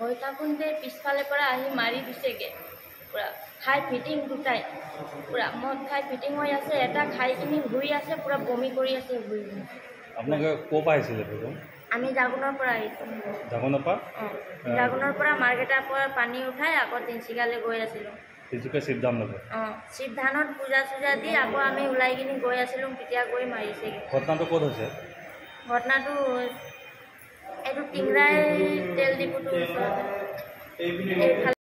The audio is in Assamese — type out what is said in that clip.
গৈ থাকোঁতে পিছফালে পৰা আহি মাৰি দিছেগে পুৰা খাই ফিটিং দুটাই পুৰা মদ খাই ফিটিং হৈ আছে এটা খাই কিনি ঘূৰি আছে পুৰা বমি কৰি আছে ঘূৰি আপোনালোকে ক'ৰ পৰা আহিছিলে আমি জাগুনৰ পৰা আহিছোঁ জাগুনৰ পৰা জাগুনৰ পৰা মাৰ্কেটাৰ পৰা পানী উঠাই আকৌ তিনিচুকীয়ালৈ গৈ আছিলোঁ তিনিচুকীয়া শিৱধামলৈকে শিৱধানত পূজা চূজা দি আকৌ আমি ওলাই কিনি গৈ আছিলোঁ তেতিয়া গৈ মাৰিছেগৈ ঘটনাটো ক'ত হৈছে ঘটনাটো এইটো টিংৰাই তেল ডিপুটোৰ ওচৰতে